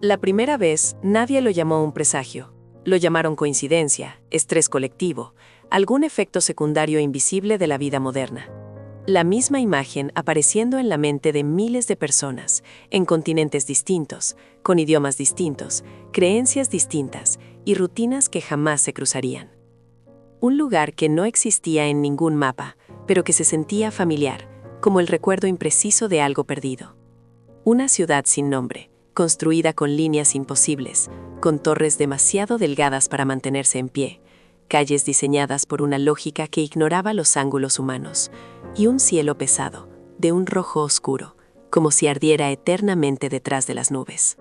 La primera vez, nadie lo llamó un presagio. Lo llamaron coincidencia, estrés colectivo, algún efecto secundario invisible de la vida moderna. La misma imagen apareciendo en la mente de miles de personas, en continentes distintos, con idiomas distintos, creencias distintas y rutinas que jamás se cruzarían. Un lugar que no existía en ningún mapa, pero que se sentía familiar, como el recuerdo impreciso de algo perdido. Una ciudad sin nombre, construida con líneas imposibles, con torres demasiado delgadas para mantenerse en pie, calles diseñadas por una lógica que ignoraba los ángulos humanos, y un cielo pesado, de un rojo oscuro, como si ardiera eternamente detrás de las nubes.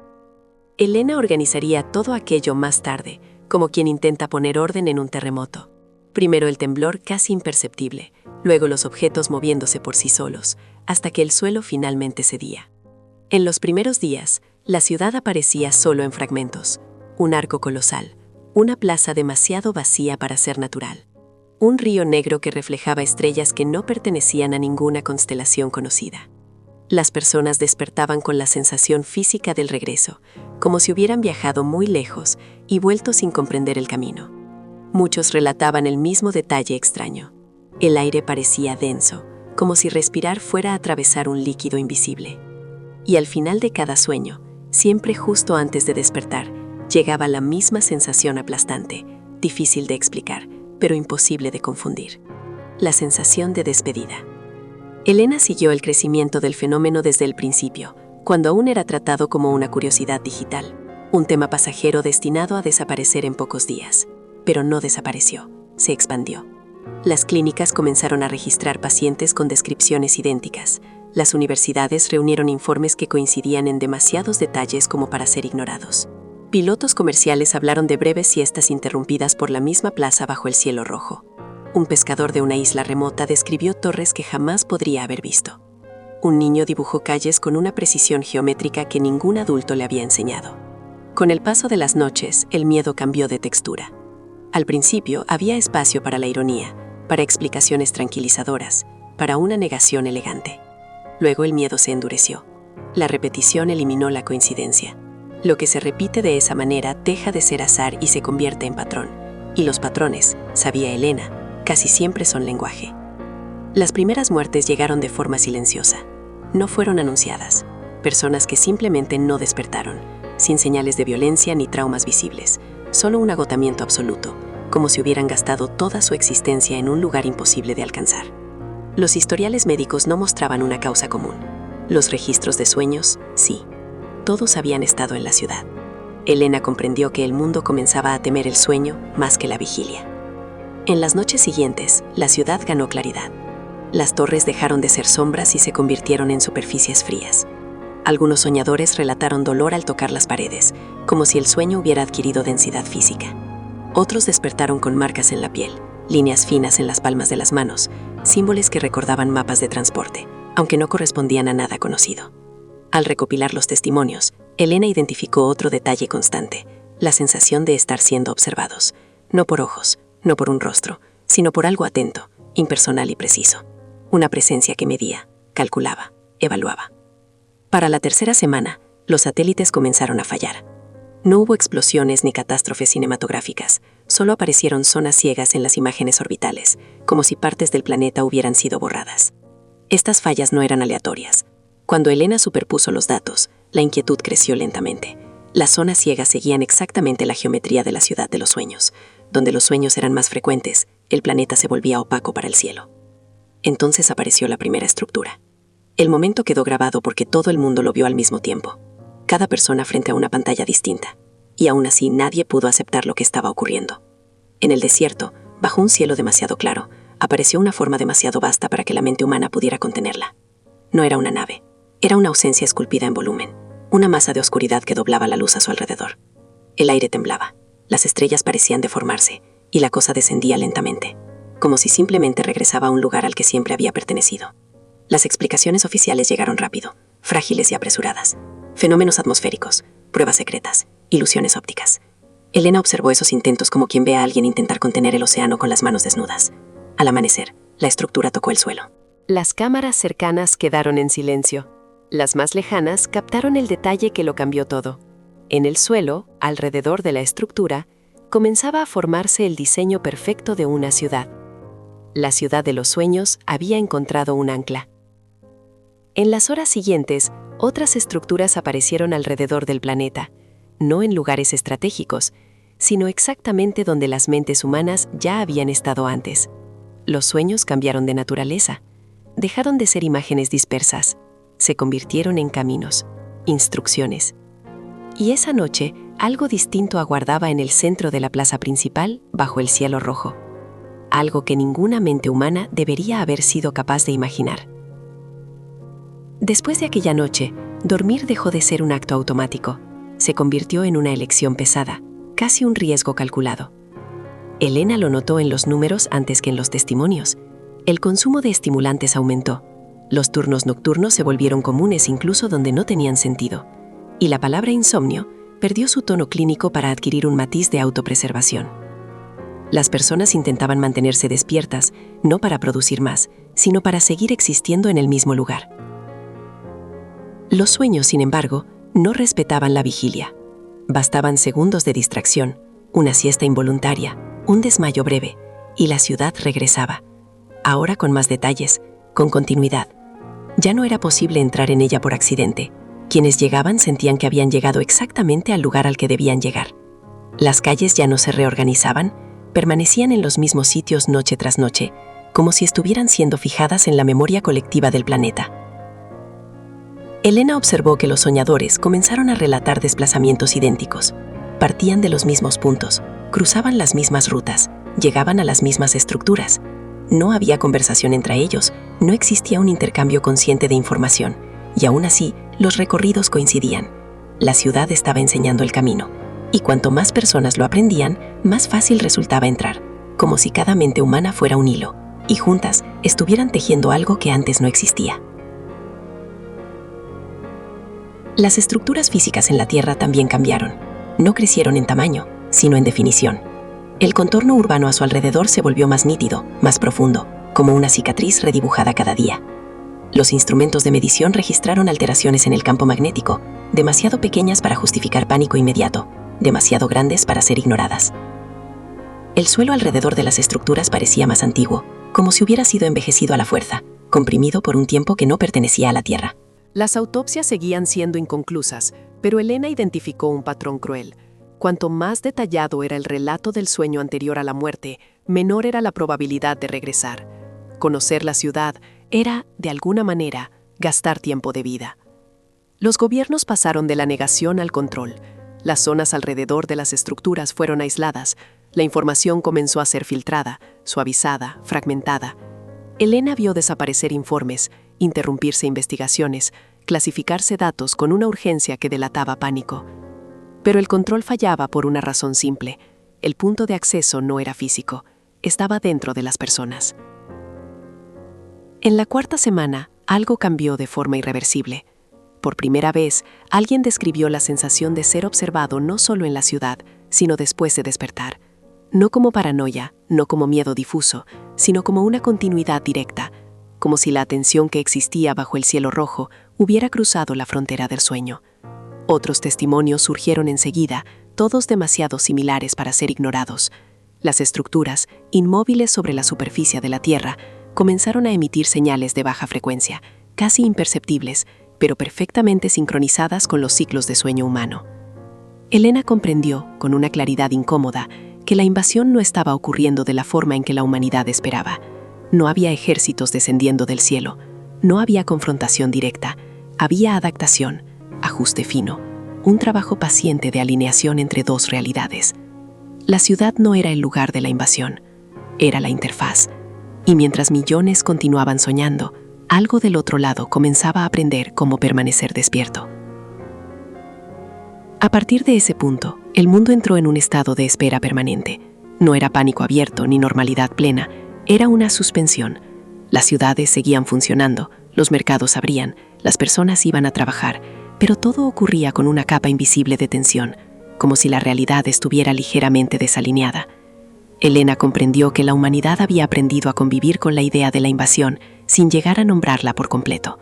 Elena organizaría todo aquello más tarde, como quien intenta poner orden en un terremoto. Primero el temblor casi imperceptible, luego los objetos moviéndose por sí solos, hasta que el suelo finalmente cedía. En los primeros días, la ciudad aparecía solo en fragmentos, un arco colosal, una plaza demasiado vacía para ser natural, un río negro que reflejaba estrellas que no pertenecían a ninguna constelación conocida. Las personas despertaban con la sensación física del regreso, como si hubieran viajado muy lejos y vuelto sin comprender el camino. Muchos relataban el mismo detalle extraño. El aire parecía denso, como si respirar fuera a atravesar un líquido invisible. Y al final de cada sueño, siempre justo antes de despertar, llegaba la misma sensación aplastante, difícil de explicar, pero imposible de confundir. La sensación de despedida. Elena siguió el crecimiento del fenómeno desde el principio, cuando aún era tratado como una curiosidad digital, un tema pasajero destinado a desaparecer en pocos días. Pero no desapareció, se expandió. Las clínicas comenzaron a registrar pacientes con descripciones idénticas. Las universidades reunieron informes que coincidían en demasiados detalles como para ser ignorados. Pilotos comerciales hablaron de breves siestas interrumpidas por la misma plaza bajo el cielo rojo. Un pescador de una isla remota describió torres que jamás podría haber visto. Un niño dibujó calles con una precisión geométrica que ningún adulto le había enseñado. Con el paso de las noches, el miedo cambió de textura. Al principio había espacio para la ironía, para explicaciones tranquilizadoras, para una negación elegante. Luego el miedo se endureció. La repetición eliminó la coincidencia. Lo que se repite de esa manera deja de ser azar y se convierte en patrón. Y los patrones, sabía Elena, casi siempre son lenguaje. Las primeras muertes llegaron de forma silenciosa. No fueron anunciadas. Personas que simplemente no despertaron, sin señales de violencia ni traumas visibles. Solo un agotamiento absoluto, como si hubieran gastado toda su existencia en un lugar imposible de alcanzar. Los historiales médicos no mostraban una causa común. Los registros de sueños, sí. Todos habían estado en la ciudad. Elena comprendió que el mundo comenzaba a temer el sueño más que la vigilia. En las noches siguientes, la ciudad ganó claridad. Las torres dejaron de ser sombras y se convirtieron en superficies frías. Algunos soñadores relataron dolor al tocar las paredes, como si el sueño hubiera adquirido densidad física. Otros despertaron con marcas en la piel, líneas finas en las palmas de las manos, símbolos que recordaban mapas de transporte, aunque no correspondían a nada conocido. Al recopilar los testimonios, Elena identificó otro detalle constante, la sensación de estar siendo observados, no por ojos, no por un rostro, sino por algo atento, impersonal y preciso. Una presencia que medía, calculaba, evaluaba. Para la tercera semana, los satélites comenzaron a fallar. No hubo explosiones ni catástrofes cinematográficas, solo aparecieron zonas ciegas en las imágenes orbitales, como si partes del planeta hubieran sido borradas. Estas fallas no eran aleatorias. Cuando Elena superpuso los datos, la inquietud creció lentamente. Las zonas ciegas seguían exactamente la geometría de la ciudad de los sueños. Donde los sueños eran más frecuentes, el planeta se volvía opaco para el cielo. Entonces apareció la primera estructura. El momento quedó grabado porque todo el mundo lo vio al mismo tiempo. Cada persona frente a una pantalla distinta. Y aún así nadie pudo aceptar lo que estaba ocurriendo. En el desierto, bajo un cielo demasiado claro, apareció una forma demasiado vasta para que la mente humana pudiera contenerla. No era una nave. Era una ausencia esculpida en volumen. Una masa de oscuridad que doblaba la luz a su alrededor. El aire temblaba. Las estrellas parecían deformarse. Y la cosa descendía lentamente. Como si simplemente regresaba a un lugar al que siempre había pertenecido. Las explicaciones oficiales llegaron rápido, frágiles y apresuradas. Fenómenos atmosféricos, pruebas secretas, ilusiones ópticas. Elena observó esos intentos como quien ve a alguien intentar contener el océano con las manos desnudas. Al amanecer, la estructura tocó el suelo. Las cámaras cercanas quedaron en silencio. Las más lejanas captaron el detalle que lo cambió todo. En el suelo, alrededor de la estructura, comenzaba a formarse el diseño perfecto de una ciudad. La ciudad de los sueños había encontrado un ancla. En las horas siguientes, otras estructuras aparecieron alrededor del planeta, no en lugares estratégicos, sino exactamente donde las mentes humanas ya habían estado antes. Los sueños cambiaron de naturaleza, dejaron de ser imágenes dispersas, se convirtieron en caminos, instrucciones. Y esa noche, algo distinto aguardaba en el centro de la plaza principal, bajo el cielo rojo. Algo que ninguna mente humana debería haber sido capaz de imaginar. Después de aquella noche, dormir dejó de ser un acto automático. Se convirtió en una elección pesada, casi un riesgo calculado. Elena lo notó en los números antes que en los testimonios. El consumo de estimulantes aumentó. Los turnos nocturnos se volvieron comunes incluso donde no tenían sentido. Y la palabra insomnio perdió su tono clínico para adquirir un matiz de autopreservación. Las personas intentaban mantenerse despiertas, no para producir más, sino para seguir existiendo en el mismo lugar. Los sueños, sin embargo, no respetaban la vigilia. Bastaban segundos de distracción, una siesta involuntaria, un desmayo breve, y la ciudad regresaba. Ahora con más detalles, con continuidad. Ya no era posible entrar en ella por accidente. Quienes llegaban sentían que habían llegado exactamente al lugar al que debían llegar. Las calles ya no se reorganizaban, permanecían en los mismos sitios noche tras noche, como si estuvieran siendo fijadas en la memoria colectiva del planeta. Elena observó que los soñadores comenzaron a relatar desplazamientos idénticos. Partían de los mismos puntos, cruzaban las mismas rutas, llegaban a las mismas estructuras. No había conversación entre ellos, no existía un intercambio consciente de información, y aún así, los recorridos coincidían. La ciudad estaba enseñando el camino, y cuanto más personas lo aprendían, más fácil resultaba entrar, como si cada mente humana fuera un hilo, y juntas estuvieran tejiendo algo que antes no existía. Las estructuras físicas en la Tierra también cambiaron. No crecieron en tamaño, sino en definición. El contorno urbano a su alrededor se volvió más nítido, más profundo, como una cicatriz redibujada cada día. Los instrumentos de medición registraron alteraciones en el campo magnético, demasiado pequeñas para justificar pánico inmediato, demasiado grandes para ser ignoradas. El suelo alrededor de las estructuras parecía más antiguo, como si hubiera sido envejecido a la fuerza, comprimido por un tiempo que no pertenecía a la Tierra. Las autopsias seguían siendo inconclusas, pero Elena identificó un patrón cruel. Cuanto más detallado era el relato del sueño anterior a la muerte, menor era la probabilidad de regresar. Conocer la ciudad era, de alguna manera, gastar tiempo de vida. Los gobiernos pasaron de la negación al control. Las zonas alrededor de las estructuras fueron aisladas. La información comenzó a ser filtrada, suavizada, fragmentada. Elena vio desaparecer informes, interrumpirse investigaciones, clasificarse datos con una urgencia que delataba pánico. Pero el control fallaba por una razón simple. El punto de acceso no era físico, estaba dentro de las personas. En la cuarta semana, algo cambió de forma irreversible. Por primera vez, alguien describió la sensación de ser observado no solo en la ciudad, sino después de despertar. No como paranoia, no como miedo difuso, sino como una continuidad directa, como si la atención que existía bajo el cielo rojo hubiera cruzado la frontera del sueño. Otros testimonios surgieron enseguida, todos demasiado similares para ser ignorados. Las estructuras, inmóviles sobre la superficie de la Tierra, comenzaron a emitir señales de baja frecuencia, casi imperceptibles, pero perfectamente sincronizadas con los ciclos de sueño humano. Elena comprendió, con una claridad incómoda, que la invasión no estaba ocurriendo de la forma en que la humanidad esperaba. No había ejércitos descendiendo del cielo, no había confrontación directa, había adaptación, ajuste fino, un trabajo paciente de alineación entre dos realidades. La ciudad no era el lugar de la invasión, era la interfaz, y mientras millones continuaban soñando, algo del otro lado comenzaba a aprender cómo permanecer despierto. A partir de ese punto, el mundo entró en un estado de espera permanente. No era pánico abierto ni normalidad plena, era una suspensión. Las ciudades seguían funcionando, los mercados abrían, las personas iban a trabajar, pero todo ocurría con una capa invisible de tensión, como si la realidad estuviera ligeramente desalineada. Elena comprendió que la humanidad había aprendido a convivir con la idea de la invasión sin llegar a nombrarla por completo.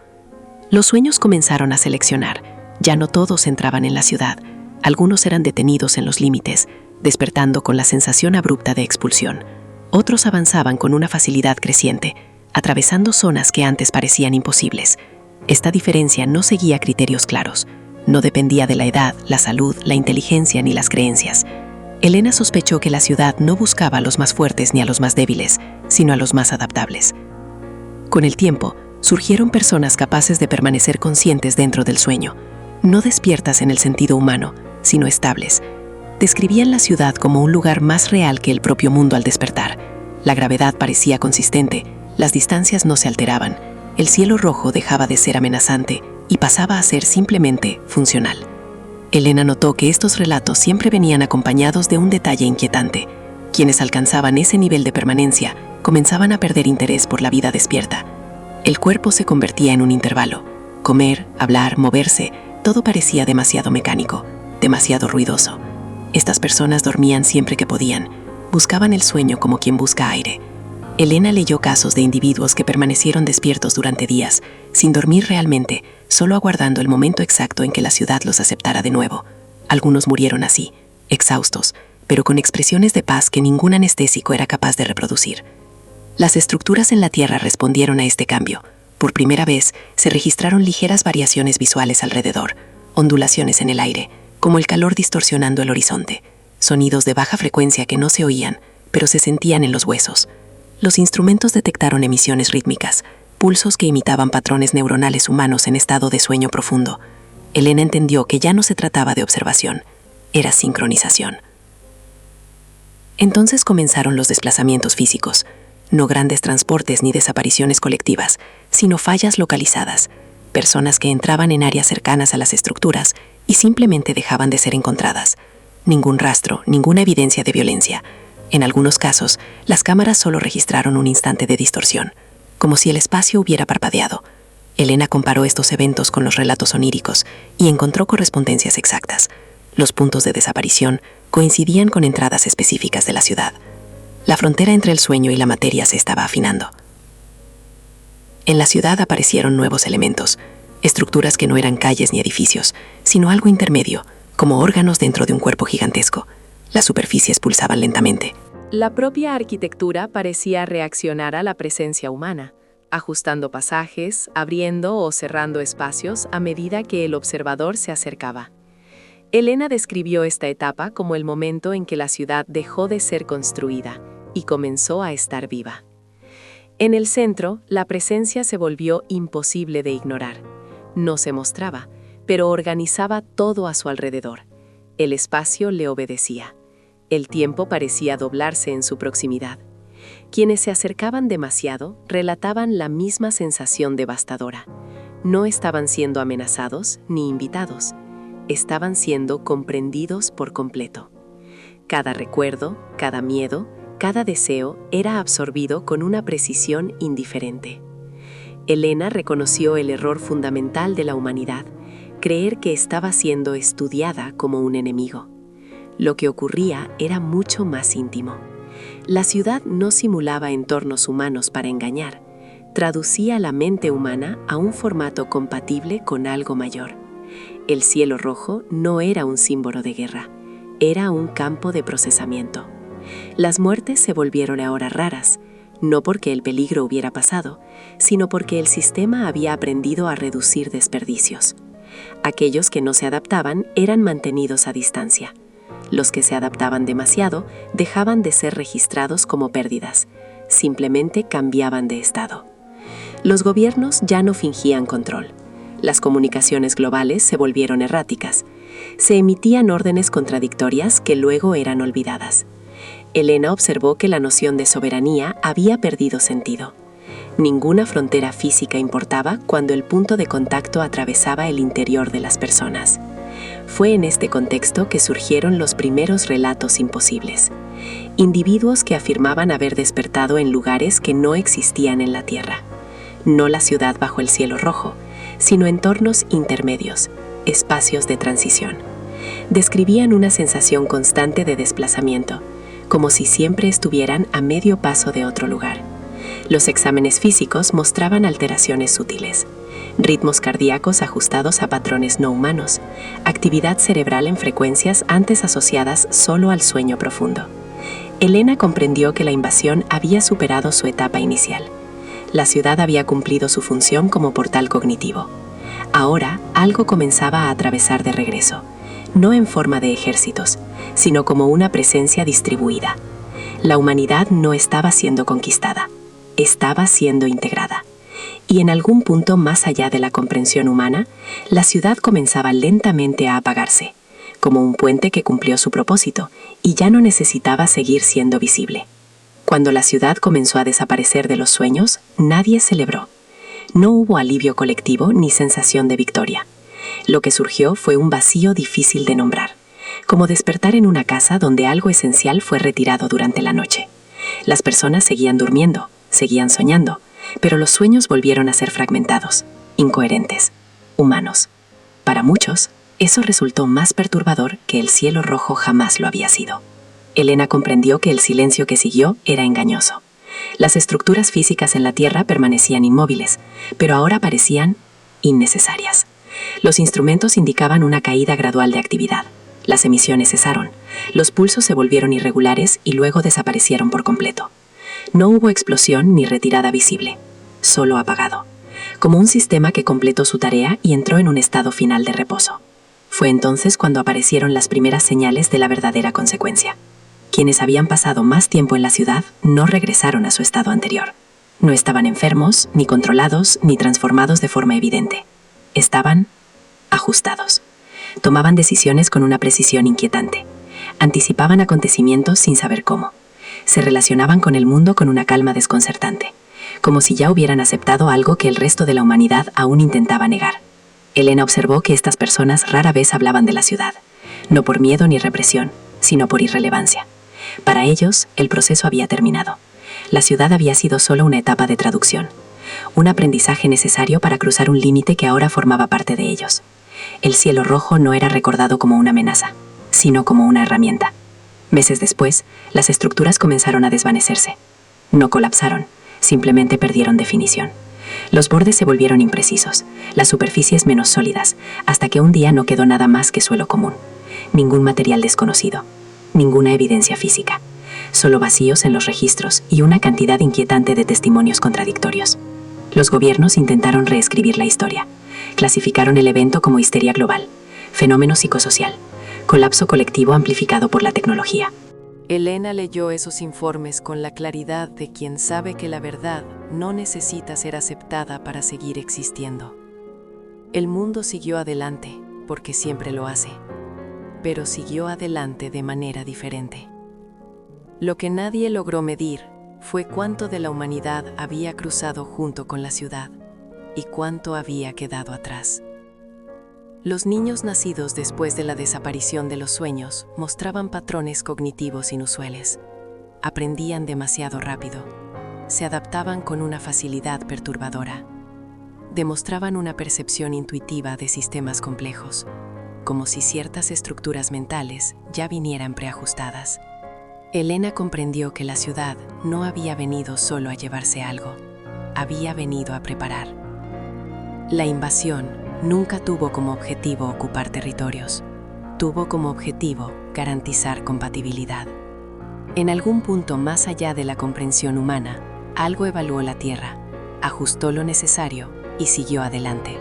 Los sueños comenzaron a seleccionar. Ya no todos entraban en la ciudad. Algunos eran detenidos en los límites, despertando con la sensación abrupta de expulsión. Otros avanzaban con una facilidad creciente, atravesando zonas que antes parecían imposibles. Esta diferencia no seguía criterios claros. No dependía de la edad, la salud, la inteligencia ni las creencias. Elena sospechó que la ciudad no buscaba a los más fuertes ni a los más débiles, sino a los más adaptables. Con el tiempo, surgieron personas capaces de permanecer conscientes dentro del sueño, no despiertas en el sentido humano, sino estables. Describían la ciudad como un lugar más real que el propio mundo al despertar. La gravedad parecía consistente, las distancias no se alteraban, el cielo rojo dejaba de ser amenazante y pasaba a ser simplemente funcional. Elena notó que estos relatos siempre venían acompañados de un detalle inquietante. Quienes alcanzaban ese nivel de permanencia comenzaban a perder interés por la vida despierta. El cuerpo se convertía en un intervalo. Comer, hablar, moverse, todo parecía demasiado mecánico, demasiado ruidoso. Estas personas dormían siempre que podían, buscaban el sueño como quien busca aire. Elena leyó casos de individuos que permanecieron despiertos durante días, sin dormir realmente, solo aguardando el momento exacto en que la ciudad los aceptara de nuevo. Algunos murieron así, exhaustos, pero con expresiones de paz que ningún anestésico era capaz de reproducir. Las estructuras en la Tierra respondieron a este cambio. Por primera vez, se registraron ligeras variaciones visuales alrededor, ondulaciones en el aire, como el calor distorsionando el horizonte, sonidos de baja frecuencia que no se oían, pero se sentían en los huesos. Los instrumentos detectaron emisiones rítmicas, pulsos que imitaban patrones neuronales humanos en estado de sueño profundo. Elena entendió que ya no se trataba de observación, era sincronización. Entonces comenzaron los desplazamientos físicos, no grandes transportes ni desapariciones colectivas, sino fallas localizadas, personas que entraban en áreas cercanas a las estructuras y simplemente dejaban de ser encontradas. Ningún rastro, ninguna evidencia de violencia. En algunos casos, las cámaras solo registraron un instante de distorsión, como si el espacio hubiera parpadeado. Elena comparó estos eventos con los relatos oníricos y encontró correspondencias exactas. Los puntos de desaparición coincidían con entradas específicas de la ciudad. La frontera entre el sueño y la materia se estaba afinando. En la ciudad aparecieron nuevos elementos, estructuras que no eran calles ni edificios, sino algo intermedio, como órganos dentro de un cuerpo gigantesco. Las superficies pulsaban lentamente. La propia arquitectura parecía reaccionar a la presencia humana, ajustando pasajes, abriendo o cerrando espacios a medida que el observador se acercaba. Elena describió esta etapa como el momento en que la ciudad dejó de ser construida y comenzó a estar viva. En el centro, la presencia se volvió imposible de ignorar. No se mostraba, pero organizaba todo a su alrededor. El espacio le obedecía. El tiempo parecía doblarse en su proximidad. Quienes se acercaban demasiado relataban la misma sensación devastadora. No estaban siendo amenazados ni invitados. Estaban siendo comprendidos por completo. Cada recuerdo, cada miedo, cada deseo era absorbido con una precisión indiferente. Elena reconoció el error fundamental de la humanidad, creer que estaba siendo estudiada como un enemigo. Lo que ocurría era mucho más íntimo. La ciudad no simulaba entornos humanos para engañar, traducía la mente humana a un formato compatible con algo mayor. El cielo rojo no era un símbolo de guerra, era un campo de procesamiento. Las muertes se volvieron ahora raras, no porque el peligro hubiera pasado, sino porque el sistema había aprendido a reducir desperdicios. Aquellos que no se adaptaban eran mantenidos a distancia. Los que se adaptaban demasiado dejaban de ser registrados como pérdidas, simplemente cambiaban de estado. Los gobiernos ya no fingían control. Las comunicaciones globales se volvieron erráticas. Se emitían órdenes contradictorias que luego eran olvidadas. Elena observó que la noción de soberanía había perdido sentido. Ninguna frontera física importaba cuando el punto de contacto atravesaba el interior de las personas. Fue en este contexto que surgieron los primeros relatos imposibles. Individuos que afirmaban haber despertado en lugares que no existían en la Tierra. No la ciudad bajo el cielo rojo, sino entornos intermedios, espacios de transición. Describían una sensación constante de desplazamiento, como si siempre estuvieran a medio paso de otro lugar. Los exámenes físicos mostraban alteraciones sutiles. ritmos cardíacos ajustados a patrones no humanos, actividad cerebral en frecuencias antes asociadas solo al sueño profundo. Elena comprendió que la invasión había superado su etapa inicial. La ciudad había cumplido su función como portal cognitivo. Ahora algo comenzaba a atravesar de regreso, no en forma de ejércitos, sino como una presencia distribuida. La humanidad no estaba siendo conquistada, estaba siendo integrada. Y en algún punto más allá de la comprensión humana, la ciudad comenzaba lentamente a apagarse, como un puente que cumplió su propósito y ya no necesitaba seguir siendo visible. Cuando la ciudad comenzó a desaparecer de los sueños, nadie celebró. No hubo alivio colectivo ni sensación de victoria. Lo que surgió fue un vacío difícil de nombrar, como despertar en una casa donde algo esencial fue retirado durante la noche. Las personas seguían durmiendo, seguían soñando, pero los sueños volvieron a ser fragmentados, incoherentes, humanos. Para muchos, eso resultó más perturbador que el cielo rojo jamás lo había sido. Elena comprendió que el silencio que siguió era engañoso. Las estructuras físicas en la Tierra permanecían inmóviles, pero ahora parecían innecesarias. Los instrumentos indicaban una caída gradual de actividad. Las emisiones cesaron, los pulsos se volvieron irregulares y luego desaparecieron por completo. No hubo explosión ni retirada visible, solo apagado, como un sistema que completó su tarea y entró en un estado final de reposo. Fue entonces cuando aparecieron las primeras señales de la verdadera consecuencia. Quienes habían pasado más tiempo en la ciudad no regresaron a su estado anterior. No estaban enfermos, ni controlados, ni transformados de forma evidente. Estaban ajustados. Tomaban decisiones con una precisión inquietante. Anticipaban acontecimientos sin saber cómo. Se relacionaban con el mundo con una calma desconcertante, como si ya hubieran aceptado algo que el resto de la humanidad aún intentaba negar. Elena observó que estas personas rara vez hablaban de la ciudad, no por miedo ni represión, sino por irrelevancia. Para ellos, el proceso había terminado. La ciudad había sido solo una etapa de traducción, un aprendizaje necesario para cruzar un límite que ahora formaba parte de ellos. El cielo rojo no era recordado como una amenaza, sino como una herramienta. Meses después, las estructuras comenzaron a desvanecerse. No colapsaron, simplemente perdieron definición. Los bordes se volvieron imprecisos, las superficies menos sólidas, hasta que un día no quedó nada más que suelo común. Ningún material desconocido, ninguna evidencia física, solo vacíos en los registros y una cantidad inquietante de testimonios contradictorios. Los gobiernos intentaron reescribir la historia. Clasificaron el evento como histeria global, fenómeno psicosocial, colapso colectivo amplificado por la tecnología. Elena leyó esos informes con la claridad de quien sabe que la verdad no necesita ser aceptada para seguir existiendo. El mundo siguió adelante, porque siempre lo hace, pero siguió adelante de manera diferente. Lo que nadie logró medir fue cuánto de la humanidad había cruzado junto con la ciudad y cuánto había quedado atrás. Los niños nacidos después de la desaparición de los sueños mostraban patrones cognitivos inusuales. Aprendían demasiado rápido. Se adaptaban con una facilidad perturbadora. Demostraban una percepción intuitiva de sistemas complejos, como si ciertas estructuras mentales ya vinieran preajustadas. Elena comprendió que la ciudad no había venido solo a llevarse algo, había venido a preparar. La invasión nunca tuvo como objetivo ocupar territorios, tuvo como objetivo garantizar compatibilidad. En algún punto más allá de la comprensión humana, algo evaluó la Tierra, ajustó lo necesario y siguió adelante.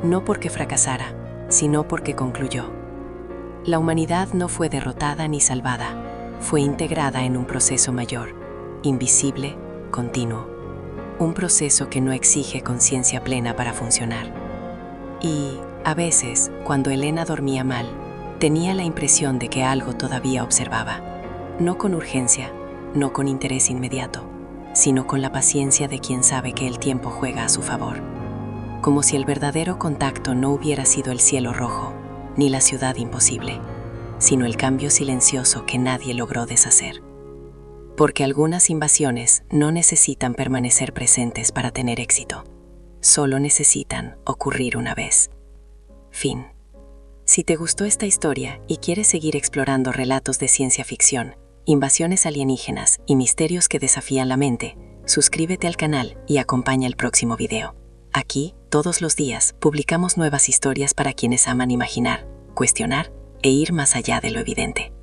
No porque fracasara, sino porque concluyó. La humanidad no fue derrotada ni salvada, fue integrada en un proceso mayor, invisible, continuo. Un proceso que no exige conciencia plena para funcionar. Y, a veces, cuando Elena dormía mal, tenía la impresión de que algo todavía observaba. No con urgencia, no con interés inmediato, sino con la paciencia de quien sabe que el tiempo juega a su favor. Como si el verdadero contacto no hubiera sido el cielo rojo, ni la ciudad imposible, sino el cambio silencioso que nadie logró deshacer. Porque algunas invasiones no necesitan permanecer presentes para tener éxito. Solo necesitan ocurrir una vez. Fin. Si te gustó esta historia y quieres seguir explorando relatos de ciencia ficción, invasiones alienígenas y misterios que desafían la mente, suscríbete al canal y acompaña el próximo video. Aquí, todos los días, publicamos nuevas historias para quienes aman imaginar, cuestionar e ir más allá de lo evidente.